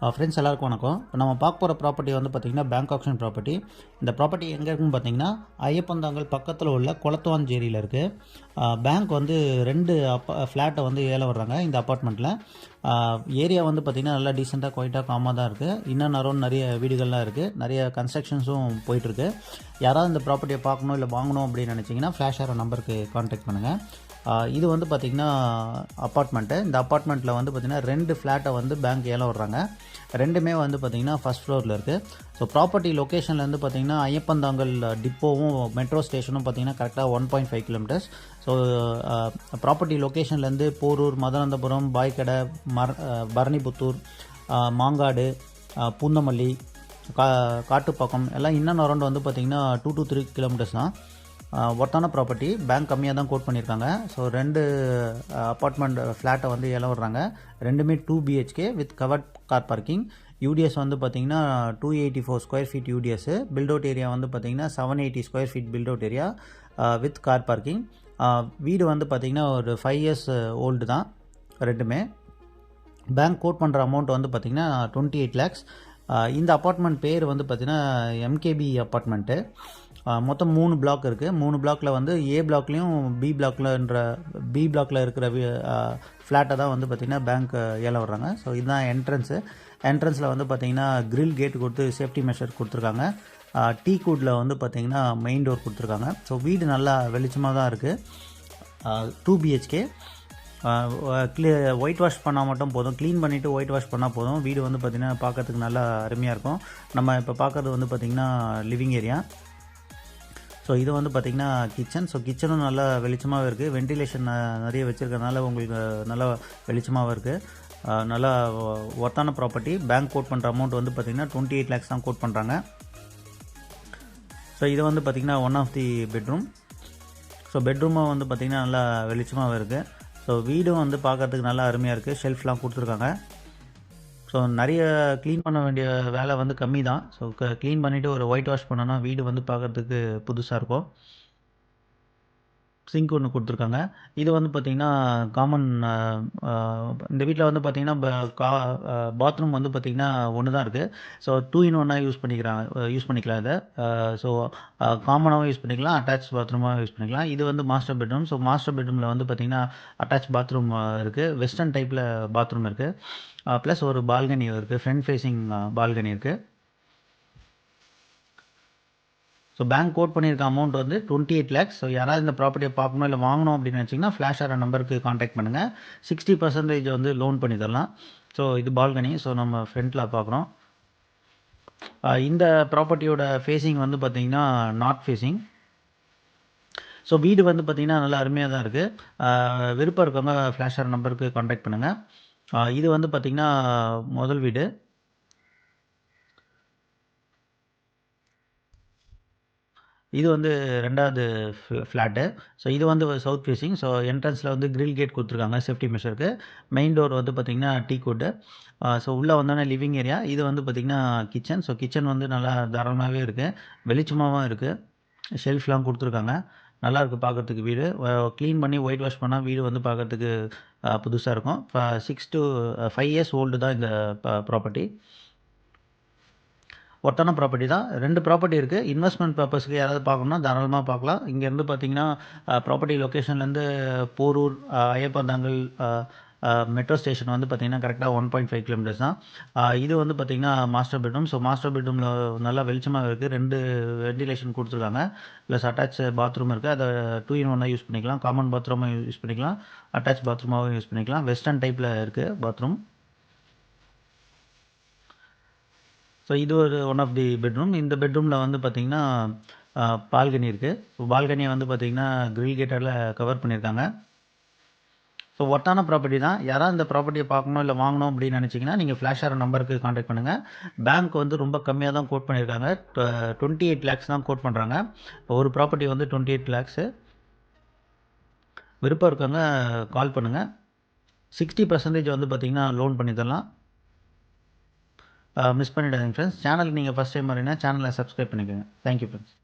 Friends எல்லாருக்கும் வணக்கம். இப்போ நம்ம பார்க்க போகிற ப்ராப்பர்ட்டி வந்து பார்த்திங்கன்னா பேங்க் ஆப்ஷன் ப்ராப்பர்ட்டி. இந்த ப்ராப்பர்ட்டி எங்கே இருக்குன்னு பார்த்தீங்கன்னா ஐயப்பந்தாங்கல் பக்கத்தில் உள்ள குளத்துவாஞ்சேரியில் இருக்குது. பேங்க் வந்து 2 ஃப்ளாட்டை வந்து ஏலம் வர்றாங்க இந்த அப்பார்ட்மெண்ட்டில். ஏரியா வந்து பார்த்திங்கன்னா நல்லா டீசெண்டாக குவைட்டாக காமாக தான் இருக்குது. இன்னும் நிறைய வீடுகள்லாம் இருக்குது, நிறைய கன்ஸ்ட்ரக்ஷன்ஸும் போயிட்டுருக்கு. யாராவது இந்த ப்ராப்பர்ட்டியை பார்க்கணும் இல்லை வாங்கணும் அப்படின்னு நினச்சிங்கன்னா ஃப்ளாஷ் ஆகிற நம்பருக்கு கான்டாக்ட் பண்ணுங்கள். இது வந்து பார்த்திங்கன்னா அப்பார்ட்மெண்ட்டு. இந்த அப்பார்ட்மெண்ட்டில் வந்து பார்த்திங்கன்னா 2 ஃப்ளாட்டை வந்து பேங்க் ஏலம் வர்றாங்க. ரெண்டுமே வந்து பார்த்திங்கன்னா ஃபஸ்ட் ஃப்ளோரில் இருக்குது. ஸோ ப்ராப்பர்ட்டி லொக்கேஷன்லேருந்து பார்த்திங்கன்னா ஐயப்பந்தாங்கல் டிப்போவும் மெட்ரோ ஸ்டேஷனும் பார்த்திங்கன்னா கரெக்டாக 1.5 கிலோமீட்டர்ஸ். ஸோ ப்ராப்பர்ட்டி லொக்கேஷன்லேருந்து போரூர், மதுராந்தபுரம், பாய்க்கடை, பரணிபுத்தூர், மாங்காடு, பூந்தமல்லி, காட்டுப்பாக்கம் எல்லாம் இன்னும் அரௌண்ட் வந்து பார்த்திங்கன்னா 2 to 3 கிலோமீட்டர்ஸ் தான். ஒர்த்தான ப்ராப்பர்ட்டி, பேங்க் கம்மியாக தான் கோட் பண்ணியிருக்காங்க. ஸோ 2 அப்பார்ட்மெண்ட் ஃப்ளாட்டை வந்து ஏலம் வர்றாங்க. ரெண்டுமே 2 BHK with covered car parking. UDS வந்து பார்த்திங்கன்னா 284 square feet UDS. Built out area வந்து பார்த்திங்கன்னா 780 square feet built out area with car parking. வீடு வந்து பார்த்திங்கன்னா ஒரு 5 years ஓல்டு தான் ரெண்டுமே. பேங்க் கோட் பண்ணுற அமௌண்ட் வந்து பார்த்திங்கன்னா 28 lakhs. இந்த அப்பார்ட்மெண்ட் பேர் வந்து பார்த்திங்கன்னா MKB அப்பார்ட்மெண்ட்டு. மொத்தம் 3 பிளாக் இருக்குது. 3 பிளாக்கில் வந்து ஏ பிளாக்லேயும் பி பிளாக்கில் இருக்கிற ஃப்ளாட்டை தான் வந்து பார்த்திங்கன்னா பேங்க் ஏலம் வர்றாங்க. ஸோ இதுதான் என்ட்ரன்ஸில் வந்து பார்த்திங்கன்னா கிரில் கேட் கொடுத்து சேஃப்டி மெஷர் கொடுத்துருக்காங்க. டீ கூட்டில் வந்து பார்த்திங்கன்னா மெயின் டோர் கொடுத்துருக்காங்க. ஸோ வீடு நல்லா வெளிச்சமாக தான் இருக்குது. 2 BHK. ஒயிட் வாஷ் பண்ணால் மட்டும் போதும், க்ளீன் பண்ணிவிட்டு ஒயிட் வாஷ் பண்ணால் போதும். வீடு வந்து பார்த்திங்கன்னா பார்க்கறதுக்கு நல்லா அருமையாக இருக்கும். நம்ம இப்போ பார்க்குறது வந்து பார்த்திங்கன்னா லிவிங் ஏரியா. ஸோ இது வந்து பார்த்திங்கன்னா கிச்சன். ஸோ கிச்சனும் நல்லா வெளிச்சமாகவே இருக்குது. வென்டிலேஷன் நிறைய வச்சுருக்கனால உங்களுக்கு நல்லா வெளிச்சமாகவும் இருக்குது. நல்லா ஒர்த்தான ப்ராப்பர்ட்டி. பேங்க் கோட் பண்ணுற அமௌண்ட் வந்து பார்த்திங்கன்னா 28 lakhs தான் கோட் பண்ணுறாங்க. ஸோ இது வந்து பார்த்திங்கன்னா one of the bedroom. So பெட்ரூமும் வந்து பார்த்திங்கன்னா நல்லா வெளிச்சமாகவே இருக்குது. ஸோ வீடும் வந்து பார்க்குறதுக்கு நல்லா அருமையாக இருக்குது. ஷெல்ஃப்லாம் கொடுத்துருக்காங்க. ஸோ நிறைய க்ளீன் பண்ண வேண்டிய வேலை வந்து கம்மி தான். ஸோ க்ளீன் பண்ணிவிட்டு ஒரு ஒயிட் வாஷ் பண்ணோன்னா வீடு வந்து பார்க்குறதுக்கு புதுசாக இருக்கும். சிங்க் ஒன்று கொடுத்துருக்காங்க. இது வந்து பார்த்திங்கன்னா காமன். இந்த வீட்டில் வந்து பார்த்திங்கன்னா பாத்ரூம் வந்து பார்த்திங்கன்னா ஒன்று தான் இருக்குது. ஸோ 2 in 1 யூஸ் பண்ணிக்கலாம் இதை. ஸோ காமனாகவும் யூஸ் பண்ணிக்கலாம், அட்டாச் பாத்ரூமாக யூஸ் பண்ணிக்கலாம். இது வந்து மாஸ்டர் பெட்ரூம். ஸோ மாஸ்டர் பெட்ரூமில் வந்து பார்த்திங்கன்னா அட்டாச் பாத்ரூம் இருக்குது. வெஸ்டர்ன் டைப்பில் பாத்ரூம் இருக்குது. ப்ளஸ் ஒரு பால்கனி இருக்குது. ஃப்ரண்ட் ஃபேஸிங் பால்கனி இருக்குது. ஸோ பேங்க் கோட் பண்ணியிருக்க அமௌண்ட் வந்து 28 lakhs. ஸோ யாராவது இந்த ப்ராப்பர்ட்டியை பார்க்கணும் இல்லை வாங்கணும் அப்படின்னு நினச்சிங்கன்னா ஃப்ளாஷ் ஆகிற நம்பருக்கு கான்டாக்ட் பண்ணுங்கள். 60% வந்து லோன் பண்ணி தரலாம். ஸோ இது பால்கனி. ஸோ நம்ம ஃப்ரண்ட்டில் பார்க்குறோம். இந்த ப்ராப்பர்ட்டியோட ஃபேஸிங் வந்து பார்த்திங்கன்னா நார்த் ஃபேஸிங். ஸோ வீடு வந்து பார்த்திங்கன்னா நல்லா அருமையாக தான் இருக்குது. விருப்பம் இருக்கவங்க ஃப்ளாஷ் ஆகிற நம்பருக்கு கான்டாக்ட் பண்ணுங்கள். இது வந்து பார்த்திங்கன்னா முதல் வீடு. இது வந்து 2வது ஃப்ளாட்டு. ஸோ இது வந்து சவுத் ஃபேஸிங். ஸோ என்ட்ரன்ஸில் வந்து கிரில் கேட் கொடுத்துருக்காங்க சேஃப்டி மெஷருக்கு. மெயின் டோர் வந்து பார்த்திங்கன்னா டீ குட். ஸோ உள்ளே வந்தோடனே லிவிங் ஏரியா. இது வந்து பார்த்திங்கன்னா கிச்சன். ஸோ கிச்சன் வந்து நல்லா தாராளமாகவே இருக்குது, வெளிச்சமாகவும் இருக்குது. ஷெல்ஃப்லாம் கொடுத்துருக்காங்க. நல்லாயிருக்கு பார்க்குறதுக்கு வீடு. க்ளீன் பண்ணி ஒயிட் வாஷ் பண்ணால் வீடு வந்து பார்க்குறதுக்கு புதுசாக இருக்கும். 6 to 5 years ஓல்டு தான் இந்த ப்ராப்பர்ட்டி. ஒர்த்தான ப்ராப்பர்ட்டி தான். 2 ப்ராப்பர்ட்டி இருக்குது. இன்வெஸ்ட்மெண்ட் பர்பஸ்க்கு யாராவது பார்க்கணுன்னா தாராளமாக பார்க்கலாம். இங்கேருந்து பார்த்திங்கன்னா ப்ராப்பர்ட்டி லொக்கேஷன்லேருந்து போரூர், ஐயப்பந்தாங்கல் மெட்ரோ ஸ்டேஷன் வந்து பார்த்திங்கன்னா கரெக்டாக 1.5 கிலோமீட்டர்ஸ் தான். இது வந்து பார்த்திங்கன்னா மாஸ்டர் பெட்ரூம். ஸோ மாஸ்டர் பெட்ரூமில் நல்லா வெளிச்சமாக இருக்குது. 2 வென்டிலேஷன் கொடுத்துருக்காங்க. ப்ளஸ் அட்டாச் பாத்ரூம் இருக்குது. அதை 2 in 1 யூஸ் பண்ணிக்கலாம். காமன் பாத்ரூமாக யூஸ் பண்ணிக்கலாம், அட்டாச் பாத்ரூமாகவும் யூஸ் பண்ணிக்கலாம். வெஸ்டர்ன் டைப்பில் இருக்குது பாத்ரூம். ஸோ இது ஒரு ஒன் ஆஃப் தி பெட்ரூம். இந்த பெட்ரூமில் வந்து பார்த்திங்கன்னா பால்கனி இருக்குது. பால்கனியை வந்து பார்த்திங்கன்னா கிரில் கேட்டால் கவர் பண்ணியிருக்காங்க. ஸோ ஒர்த்தான ப்ராப்பர்ட்டி தான். யாராவது இந்த ப்ராப்பர்ட்டியை பார்க்கணும் இல்லை வாங்கணும் அப்படின்னு நினச்சிங்கன்னா நீங்கள் ஃப்ளாஷ் ஆகிற நம்பருக்கு கான்டாக்ட் பண்ணுங்கள். பேங்க் வந்து ரொம்ப கம்மியாக தான் கோட் பண்ணியிருக்காங்க. 28 lakhs தான் கோட் பண்ணுறாங்க. ஒரு ப்ராப்பர்ட்டி வந்து 28 lakhs. விருப்பம் இருக்கவங்க கால் பண்ணுங்கள். 60% வந்து பார்த்திங்கன்னா லோன் பண்ணி தரலாம். மிஸ் பண்ணிடாதீங்க ஃப்ரெண்ட்ஸ். சேனலுக்கு நீங்கள் ஃபஸ்ட் டைம் வரீங்கன்னா சேனலை சப்ஸ்கிரைப் பண்ணிக்கோங்க. Thank you friends.